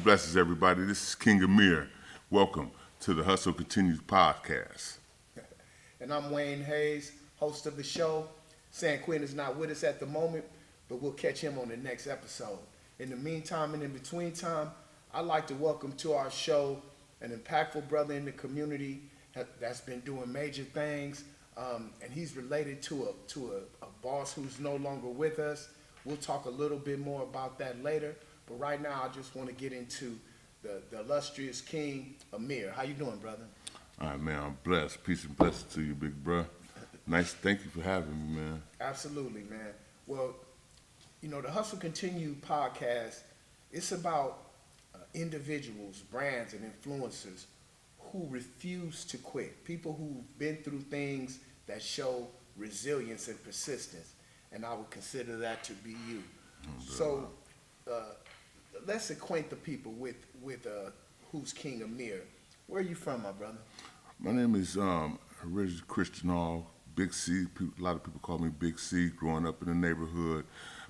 blesses everybody. This is King Amir. Welcome to the Hustle Continues podcast. And I'm Wayne Hayes, host of the show. San Quinn is not with us at the moment, but we'll catch him on the next episode. In the meantime and in between time, I'd like to welcome to our show an impactful brother in the community that's been doing major things, and he's related to a boss who's no longer with us. We'll talk a little bit more about that later, but right now I just want to get into the illustrious King Amir. How you doing, brother? All right, man, I'm blessed. Peace and blessings to you, big bro. Nice, thank you for having me, man. Absolutely, man. Well, you know, the Hustle Continue podcast, it's about individuals, brands, and influencers who refuse to quit. People who've been through things that show resilience and persistence. And I would consider that to be you. So let's acquaint the people with who's King Amir. Where are you from, my brother? My name is originally Christian Hall, Big C. A lot of people call me Big C. Growing up in the neighborhood,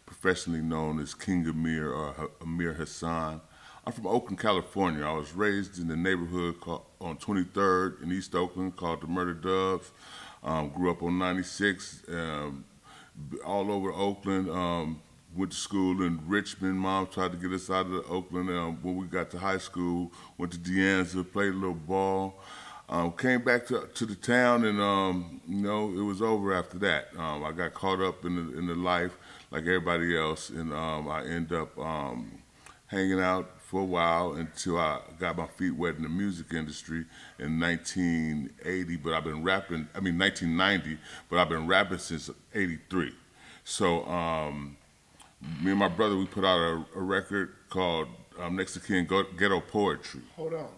professionally known as King Amir or Amir Hassan. I'm from Oakland, California. I was raised in the neighborhood on 23rd in East Oakland called the Murder Doves. Grew up on 96. All over Oakland, went to school in Richmond. Mom tried to get us out of Oakland. When we got to high school, went to De Anza, played a little ball. Came back to the town, and it was over after that. I got caught up in the life like everybody else, and I ended up hanging out for a while until I got my feet wet in the music industry in 1980. But I've been rapping. 1990. But I've been rapping since '83. So me and my brother, we put out a record called Next to King Ghetto Poetry. Hold on.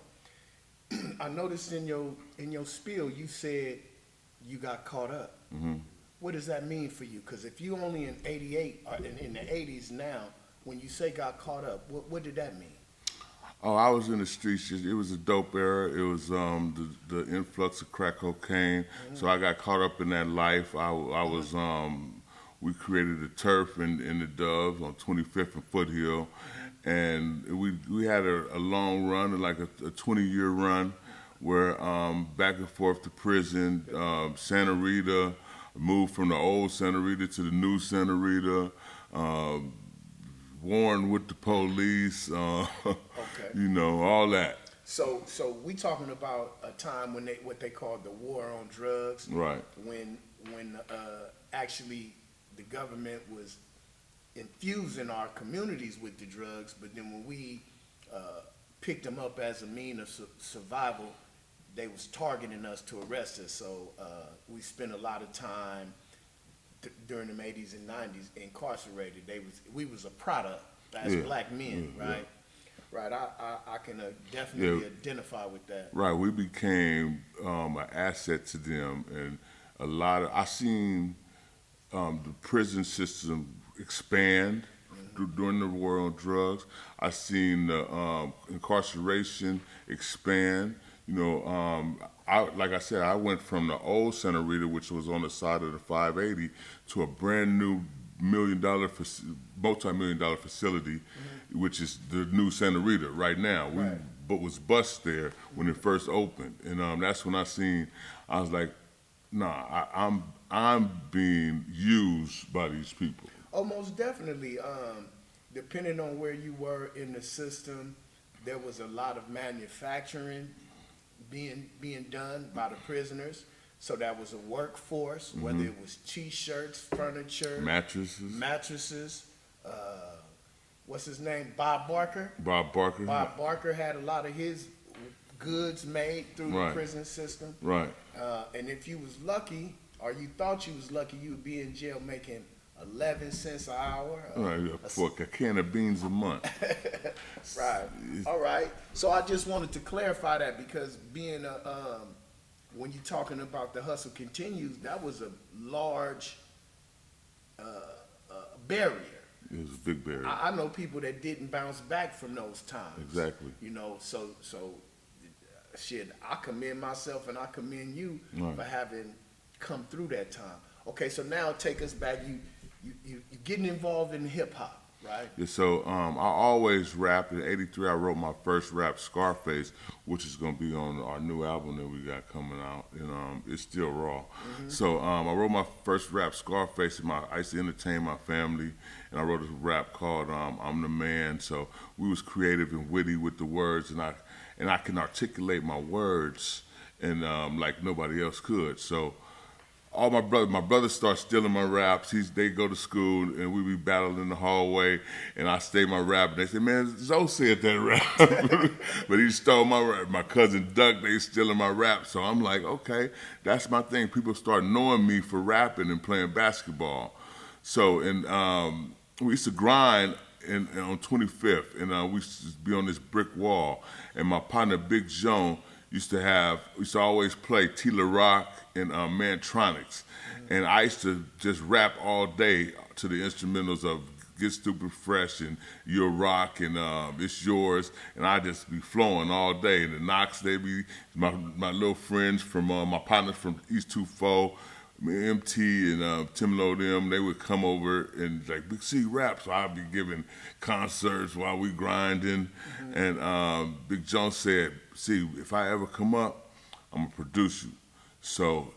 I noticed in your spiel you said you got caught up. Mm-hmm. What does that mean for you? Because if you only in '88 or in the '80s now, when you say got caught up, what did that mean? Oh, I was in the streets. It was a dope era. It was the influx of crack cocaine. Mm-hmm. So I got caught up in that life. I was we created a turf in the Doves on 25th and Foothill, and we had a long run, like a 20-year run, where back and forth to prison, Santa Rita, moved from the old Santa Rita to the new Santa Rita. Warned with the police, Okay. All that. So we talking about a time when what they called the war on drugs. Right. When actually the government was infusing our communities with the drugs, but then when we picked them up as a mean of survival, they was targeting us to arrest us. So we spent a lot of time during the 80s and 90s incarcerated. We was a product as black men, right? Yeah. Right. I can definitely identify with that. Right. We became an asset to them, and I seen the prison system expand during the war on drugs. I seen the incarceration expand. Like I said, I went from the old Santa Rita, which was on the side of the 580, to a brand new multi-million-dollar facility, which is the new Santa Rita right now. But was bust there when it first opened, and that's when I was like, nah, I'm being used by these people. Oh, most definitely. Depending on where you were in the system, there was a lot of manufacturing being done by the prisoners. So that was a workforce, whether it was T-shirts, furniture, mattresses. What's his name? Bob Barker. Bob Barker had a lot of his goods made through the prison system. Right. And if you was lucky, or you thought you was lucky, you would be in jail making 11 cents an hour. For a can of beans a month. Right. All right. So I just wanted to clarify that, because being when you're talking about the Hustle Continues, that was a large barrier. It was a big barrier. I know people that didn't bounce back from those times. Exactly. So shit, I commend myself and I commend you for having come through that time. Okay, so now take us back. You getting involved in hip hop, Right. Yeah, so I always rap. In '83, I wrote my first rap, Scarface, which is gonna be on our new album that we got coming out, and it's still raw. So I wrote my first rap, Scarface, and I used to entertain my family, and I wrote a rap called "I'm the Man." So we was creative and witty with the words, and I can articulate my words, and like nobody else could. So all my brothers start stealing my raps. They go to school and we be battling in the hallway, and I stay my rap. And they say, "Man, Zoe said that rap," but he stole my rap. My cousin Duck, they stealing my rap. So I'm like, okay, that's my thing. People start knowing me for rapping and playing basketball. So we used to grind on 25th, and we used to be on this brick wall. And my partner Big Joan used to always play Tila Rock and Mantronics. And I used to just rap all day to the instrumentals of Get Stupid Fresh and Your Rock and It's Yours. And I just be flowing all day. And the Knox, they be my little friends from my partners from East 24, MT and Tim Lo them, they would come over and like, Big C rap. So I'd be giving concerts while we grinding. And Big John said, "See, if I ever come up, I'm gonna produce you." So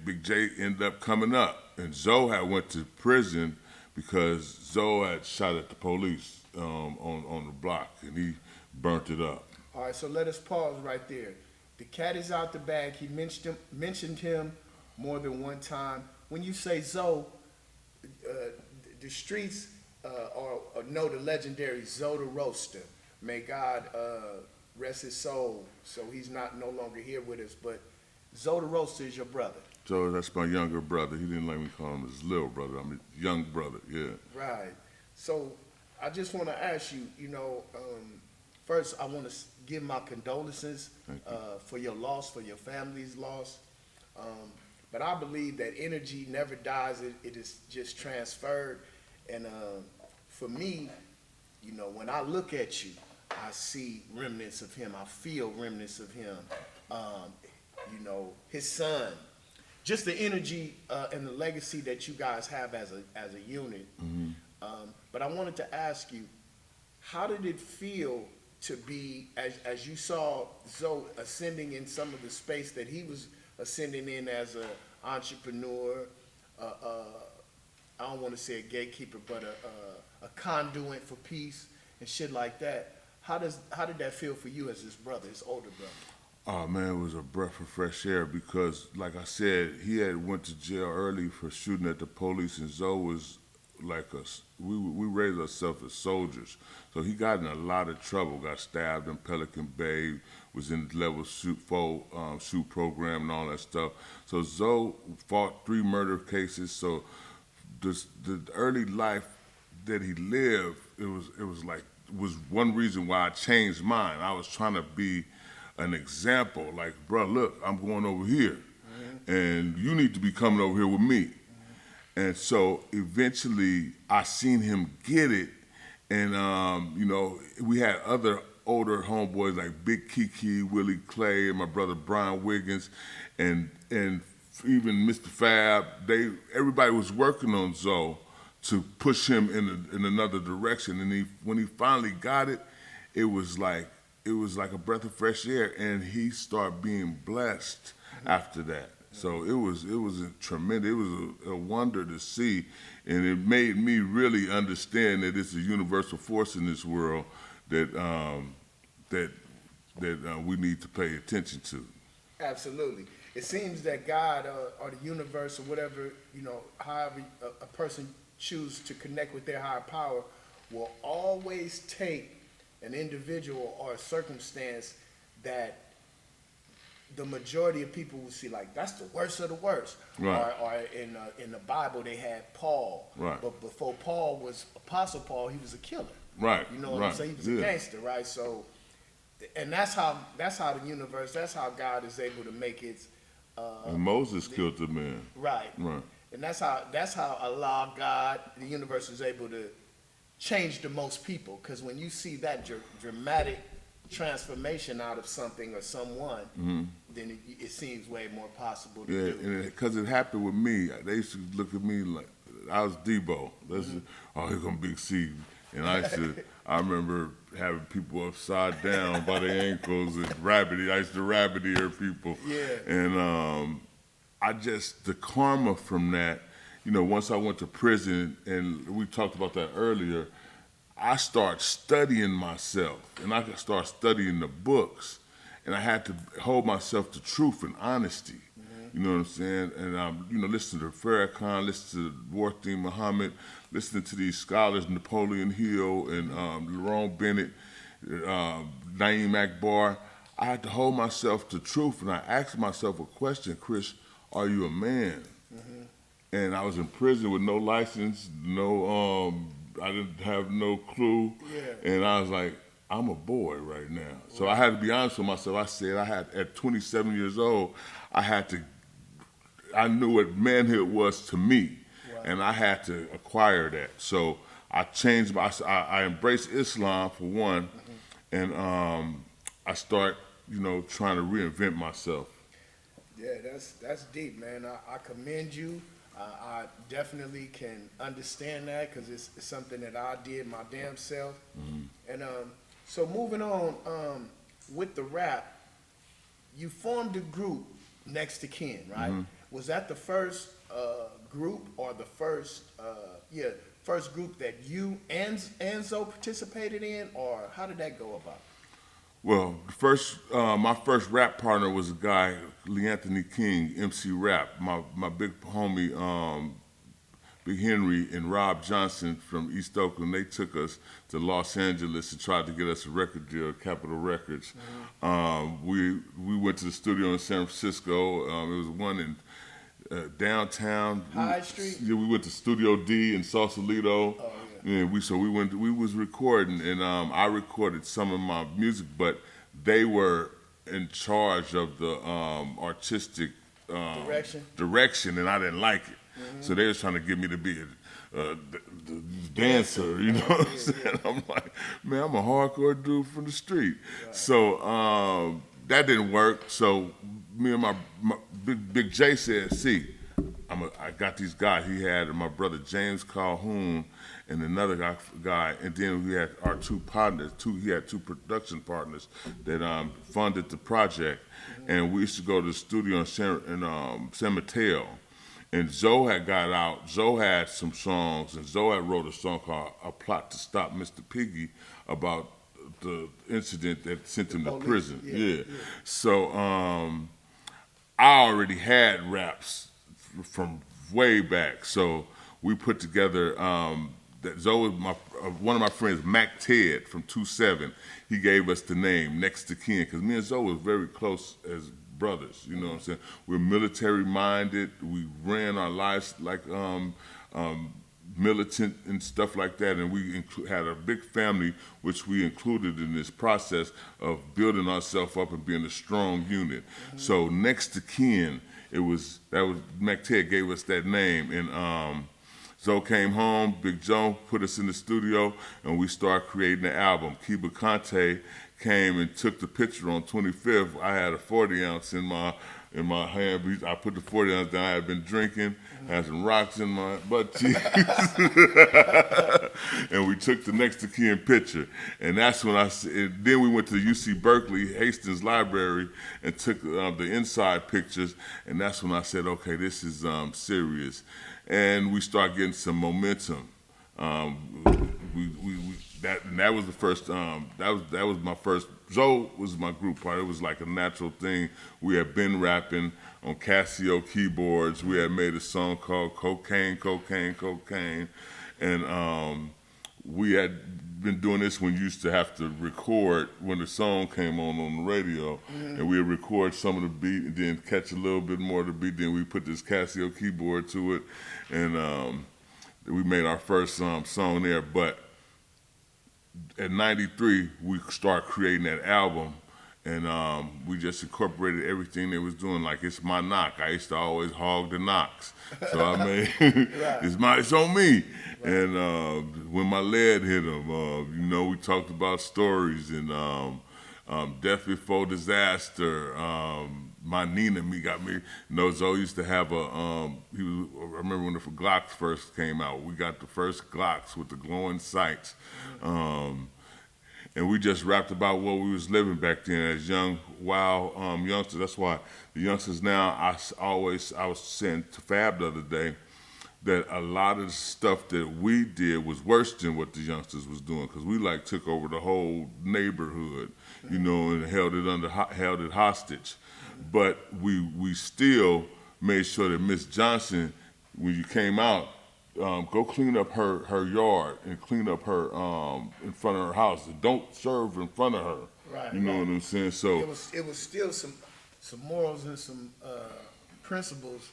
Big J ended up coming up, and Zoe had went to prison because Zoe had shot at the police on the block, and he burnt it up. All right, so let us pause right there. The cat is out the bag. He mentioned him more than one time. When you say Zoe, the streets know the legendary Zoe the Roasta. May God rest his soul. So he's no longer here with us. But Zoe the Roasta is your brother. So that's my younger brother. He didn't let me call him his little brother. I'm his young brother, yeah. Right. So I just want to ask you, first I want to give my condolences for your loss, for your family's loss. But I believe that energy never dies. It is just transferred. And for me, when I look at you, I see remnants of him. I feel remnants of him. His son. Just the energy and the legacy that you guys have as a unit. But I wanted to ask you, how did it feel to be, as you saw Zoe ascending in some of the space that he was ascending in as an entrepreneur, I don't want to say a gatekeeper, but a conduit for peace and shit like that. How did that feel for you as his brother, his older brother? Oh man, it was a breath of fresh air because, like I said, he had went to jail early for shooting at the police, and Zoe was like us. We raised ourselves as soldiers, so he got in a lot of trouble. Got stabbed in Pelican Bay, was in the level shoot program and all that stuff. So Zoe fought 3 murder cases. So the early life that he lived, it was one reason why I changed mine. I was trying to be an example, like, bro, look, I'm going over here, and you need to be coming over here with me. And so eventually I seen him get it, and we had other older homeboys like Big Kiki, Willie Clay, and my brother Brian Wiggins, and even Mr. Fab. Everybody was working on Zoe to push him in another direction. And when he finally got it, it was like a breath of fresh air, and he started being blessed after that. So it was a tremendous, it was a wonder to see, and it made me really understand that it's a universal force in this world that we need to pay attention to. Absolutely. It seems that God or the universe or whatever, however a person chooses to connect with their higher power, will always take an individual or a circumstance that the majority of people will see like that's the worst of the worst. Right. Or in the Bible they had Paul. Right. But before Paul was Apostle Paul, he was a killer. Right. You know what I'm saying? He was a gangster, right? So, and that's how the universe, that's how God is able to make it. And Moses killed the man. Right. Right. And that's how Allah, God, the universe is able to change the most people. Because when you see that dramatic transformation out of something or someone, then it seems way more possible to do. Yeah, because it happened with me. They used to look at me I was Debo. Oh, here come Big C. And I remember having people upside down by their ankles and I used to rabbit ear people. Yeah. And the karma from that, once I went to prison, and we talked about that earlier, I started studying myself, and I could start studying the books, and I had to hold myself to truth and honesty. You know what I'm saying? And listen to Farrakhan, listen to Warthin Muhammad, listening to these scholars, Napoleon Hill and Lerone Bennett, Naeem Akbar. I had to hold myself to truth, and I asked myself a question, Chris, are you a man? And I was in prison with no license, I didn't have no clue, and I was like, I'm a boy right now. So I had to be honest with myself. I said at 27 years old, I knew what manhood was to me, and I had to acquire that. So I changed I embraced Islam for one, and I start, trying to reinvent myself. Yeah, that's deep, man. I commend you. I definitely can understand that because it's something that I did my damn self. And so moving on with the rap, you formed a group Next to Kin, right? Was that the first group or the first group that you and Enzo participated in, or how did that go about? Well, my first rap partner was a guy, Lee Anthony King, MC Rap. My big homie, Big Henry and Rob Johnson from East Oakland, they took us to Los Angeles and tried to get us a record deal at Capitol Records. We went to the studio in San Francisco. It was one in downtown. High Street? Yeah, we went to Studio D in Sausalito. Oh, yeah. We was recording, and I recorded some of my music, but they were in charge of the artistic direction, and I didn't like it. So they was trying to get me to be the dancer, you know what I'm saying? I'm like, man, I'm a hardcore dude from the street. Right. So that didn't work. So me and my Big J said, see, I got these guys. He had my brother James Calhoun and another guy, and then we had our two partners. He had two production partners that funded the project, and we used to go to the studio in San Mateo. And Zoe had got out. Zoe had some songs, and Zoe had wrote a song called "A Plot to Stop Mr. Piggy" about the incident that sent him to prison. Yeah. So I already had raps from way back. So we put together that Zoe, one of my friends, Mac Ted from 2-7, he gave us the name Next to Kin, because me and Zoe was very close as brothers, you know what I'm saying? We're military minded. We ran our lives like militant and stuff like that, and we had a big family, which we included in this process of building ourselves up and being a strong unit. So Next to Kin, Mac Ted gave us that name, and Zoe came home, Big Joe put us in the studio, and we started creating the album. Kiba Conte came and took the picture on 25th. I had a 40 ounce in my hand. I put the 40 ounce down. I had been drinking, had some rocks in my butt cheeks, and we took the Next to Kin picture. And that's when then we went to UC Berkeley, Hastings Library, and took the inside pictures. And that's when I said, okay, this is serious. And we started getting some momentum. That was the first. That was my first. Zoe was my group part. It was like a natural thing. We had been rapping on Casio keyboards. We had made a song called "Cocaine, Cocaine, Cocaine," and we had been doing this when you used to have to record when the song came on the radio, and we would record some of the beat and then catch a little bit more of the beat. Then we put this Casio keyboard to it, and we made our first song there. But at 93, we started creating that album, and we just incorporated everything they was doing. Like, it's my knock. I used to always hog the knocks. So I made, it's on me. Right. And when my lead hit him, we talked about stories, and Death Before Disaster, My Nina Me got me. You know, Zoe used to have I remember when the Glocks first came out. We got the first Glocks with the glowing sights. And we just rapped about what we was living back then as young, wild youngsters. That's why the youngsters now, I was saying to Fab the other day, that a lot of the stuff that we did was worse than what the youngsters was doing, because we like took over the whole neighborhood, you know, and held it hostage. But we still made sure that Miss Johnson, when you came out, go clean up her yard and clean up her in front of her house. And don't serve in front of her. Right. You know what I'm saying? So it was still some morals and some principles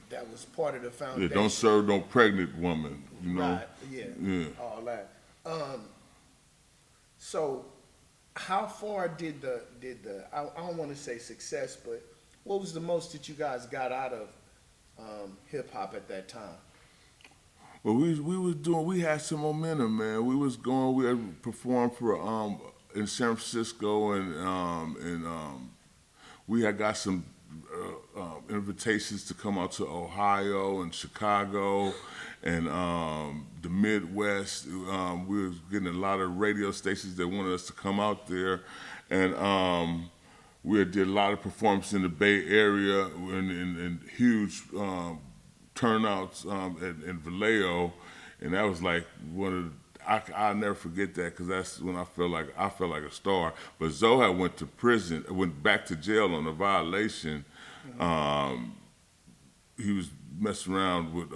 that was part of the foundation. yeah, don't serve no pregnant woman. You know. Right. Yeah. All that. So, how far did the I don't want to say success, but what was the most that you guys got out of hip hop at that time? Well, we had some momentum, man. We had performed for in San Francisco, and we had got some invitations to come out to Ohio and Chicago and the Midwest. We were getting a lot of radio stations that wanted us to come out there, and we did a lot of performances in the Bay Area and huge turnouts in Vallejo, and that was like one of the, I'll never forget that, because that's when I felt like a star. But Zoe went to prison, went back to jail on a violation. He was messing around with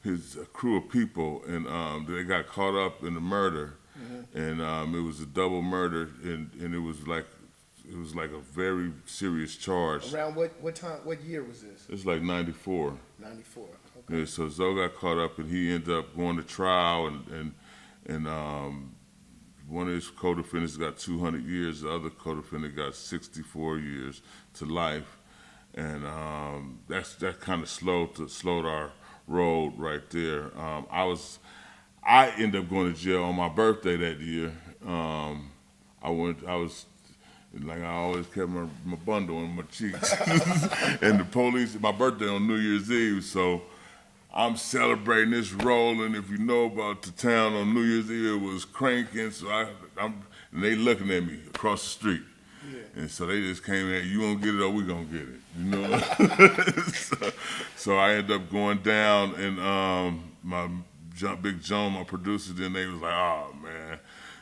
his crew of people, and they got caught up in the murder, and it was a double murder, and it was like a very serious charge. Around what time? What year was this? It's like 94. 94. Okay. Yeah, so Zoe got caught up, and he ended up going to trial, and one of his co-defendants got 200 years. The other co-defendant got 64 years to life, and that kind of slowed our road right there. I ended up going to jail on my birthday that year. I was. Like, I always kept my bundle on my cheeks. And the police, my birthday on New Year's Eve, so I'm celebrating this rolling. If you know about the town on New Year's Eve, it was cranking, so and they looking at me across the street. Yeah. And so they just came in, you gonna get it or we gonna get it, you know? so I ended up going down, and Big John, my producer, then they was like, oh man,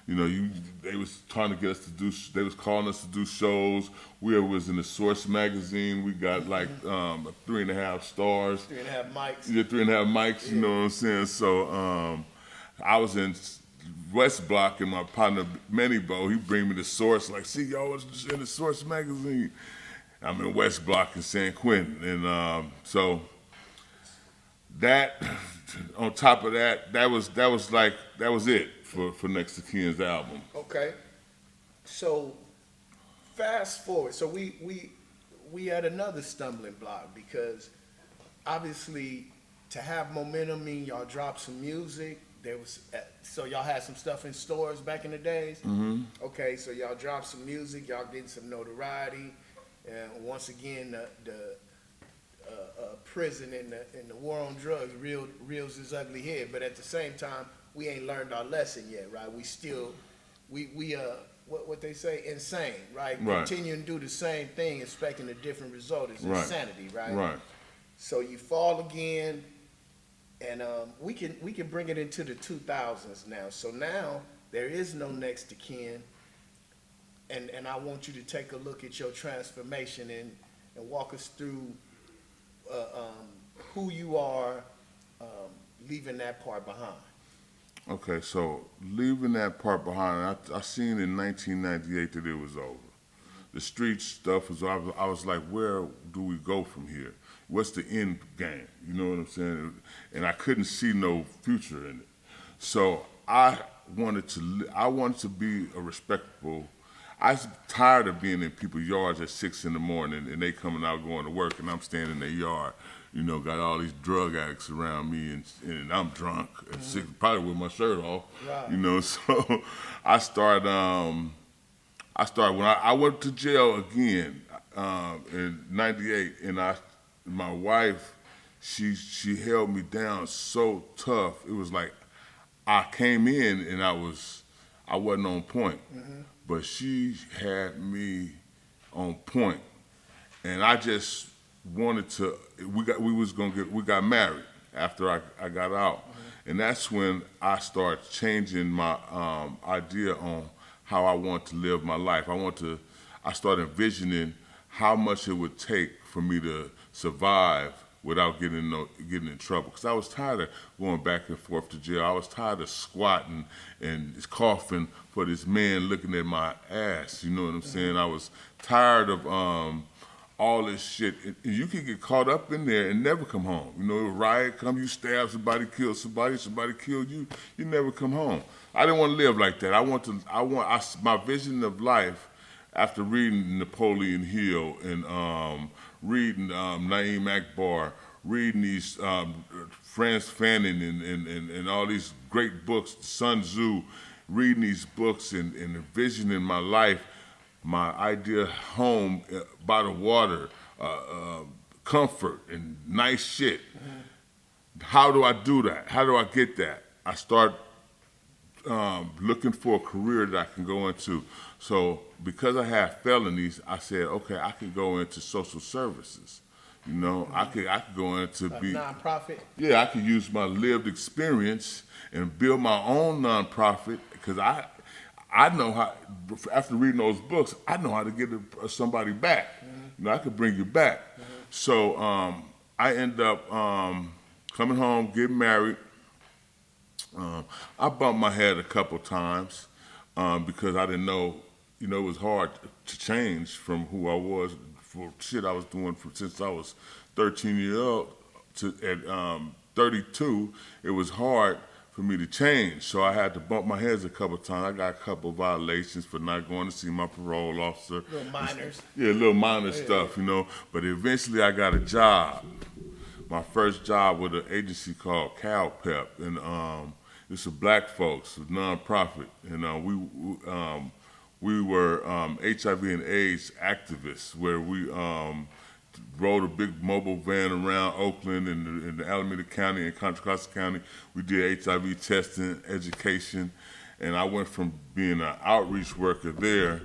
you know, they was trying to get us to do, they was calling us to do shows. We was in the Source magazine. We got like 3.5 stars. 3.5 mics. Yeah, 3.5 mics, you know what I'm saying? So I was in West Block, and my partner, Manny Bo, he bring me the Source, like, see, y'all was in the Source magazine. I'm in West Block in San Quentin. And so that, on top of that, that was it for Next to Kin's album. Okay. So fast forward. So we had another stumbling block, because obviously to have momentum mean y'all dropped some music. So y'all had some stuff in stores back in the days. Mm-hmm. Okay, so y'all dropped some music, y'all getting some notoriety, and once again the prison and the war on drugs reels his ugly head. But at the same time, we ain't learned our lesson yet, right? We still, what they say, insane, right? Continuing to do the same thing, expecting a different result is insanity, right? Right. So you fall again, and we can bring it into the 2000s now. So now there is no Next to Kin, and I want you to take a look at your transformation and walk us through who you are, leaving that part behind. Okay, so leaving that part behind, I seen in 1998 that it was over. The street stuff was, I was like, where do we go from here? What's the end game? You know what I'm saying? And I couldn't see no future in it. So I wanted to be a respectable. I was tired of being in people's yards at 6 in the morning, and they coming out going to work, and I'm standing in their yard. You know, got all these drug addicts around me, and I'm drunk at 6, probably with my shirt off. Right. You know, so I started I started when I went to jail again in '98, and my wife, she held me down so tough. It was like I came in and I wasn't on point, but she had me on point, and I just wanted to. We got married after I got out, and that's when I started changing my idea on how I want to live my life. I started envisioning how much it would take for me to survive without getting in trouble. Because I was tired of going back and forth to jail. I was tired of squatting and coughing for this man looking at my ass. You know what I'm saying? I was tired of all this shit. You could get caught up in there and never come home. You know, a riot come, you stab somebody, kill somebody, somebody killed you, you never come home. I didn't want to live like that. My vision of life after reading Napoleon Hill and reading Naeem Akbar, reading these Frantz Fanon and all these great books, Sun Tzu, reading these books and envisioning my life, my idea home by the water, comfort and nice shit. How do I do that? How do I get that? I start looking for a career that I can go into. So because I have felonies, I said, okay, I can go into social services. You know, I could go into A nonprofit. Yeah, I could use my lived experience and build my own nonprofit because I know how. After reading those books, I know how to get somebody back. You know, I could bring you back. So I end up coming home, getting married. I bumped my head a couple times because I didn't know. You know, it was hard to change from who I was for shit I was doing since I was 13 years old to at 32. It was hard for me to change, so I had to bump my heads a couple times. I got a couple violations for not going to see my parole officer. Little minors. Yeah, little minor stuff, you know. But eventually, I got a job. My first job with an agency called CalPEP, and it's a black folks, a nonprofit, and we were HIV and AIDS activists, where we rode a big mobile van around Oakland and the Alameda County and Contra Costa County. We did HIV testing, education, and I went from being an outreach worker there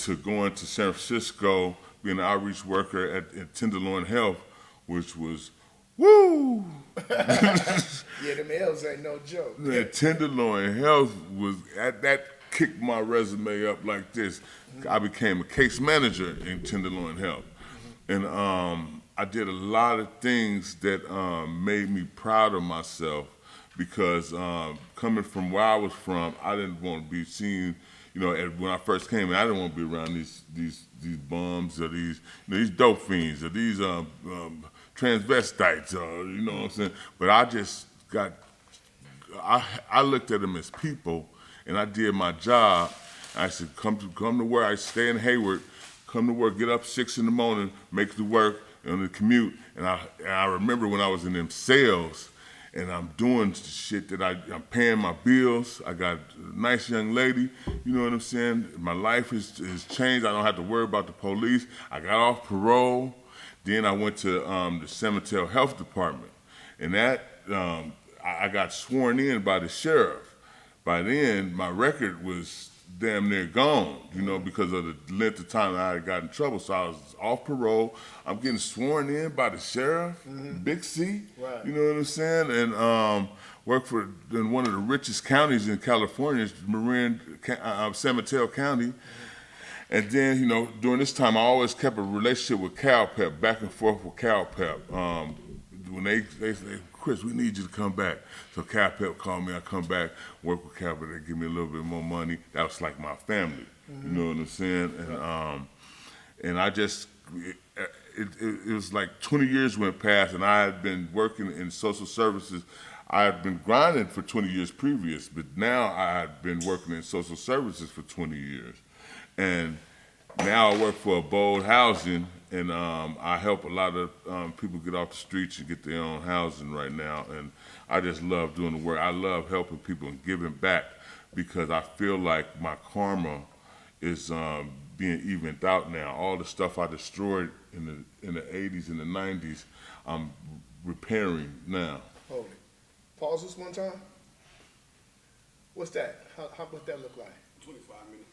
to going to San Francisco, being an outreach worker at Tenderloin Health, which was woo! Yeah, them L's ain't no joke. Yeah, Tenderloin Health was that kicked my resume up like this. I became a case manager in Tenderloin Health. And I did a lot of things that made me proud of myself because coming from where I was from, I didn't want to be seen, you know, when I first came in, I didn't want to be around these bums or these dope fiends or these transvestites, you know what I'm saying? But I just I looked at them as people, and I did my job. I said, come to work. I stay in Hayward, come to work, get up 6 in the morning, make it to work on the commute. And I remember when I was in them cells, and I'm doing shit that I'm paying my bills. I got a nice young lady, you know what I'm saying? My life has changed. I don't have to worry about the police. I got off parole. Then I went to the Cemetery Health Department, and that I got sworn in by the sheriff. By then, my record was damn near gone, you know, because of the length of time I had got in trouble. So I was off parole. I'm getting sworn in by the sheriff, Big C, Right. you know what I'm saying? And worked in one of the richest counties in California, San Mateo County. And then, you know, during this time, I always kept a relationship with CalPEP, back and forth with CalPEP. When they say, Chris, we need you to come back. So CalPEP called me, I come back, work with CalPEP, they give me a little bit more money. That was like my family, you know what I'm saying? And I just, it was like 20 years went past, and I had been working in social services. I had been grinding for 20 years previous, but now I had been working in social services for 20 years. And now I work for Abode Housing, and I help a lot of people get off the streets and get their own housing right now. And I just love doing the work. I love helping people and giving back because I feel like my karma is being evened out now. All the stuff I destroyed in the 80s and the 90s, I'm repairing now. Hold it. Pause this one time. What's that? What that look like? 25 minutes.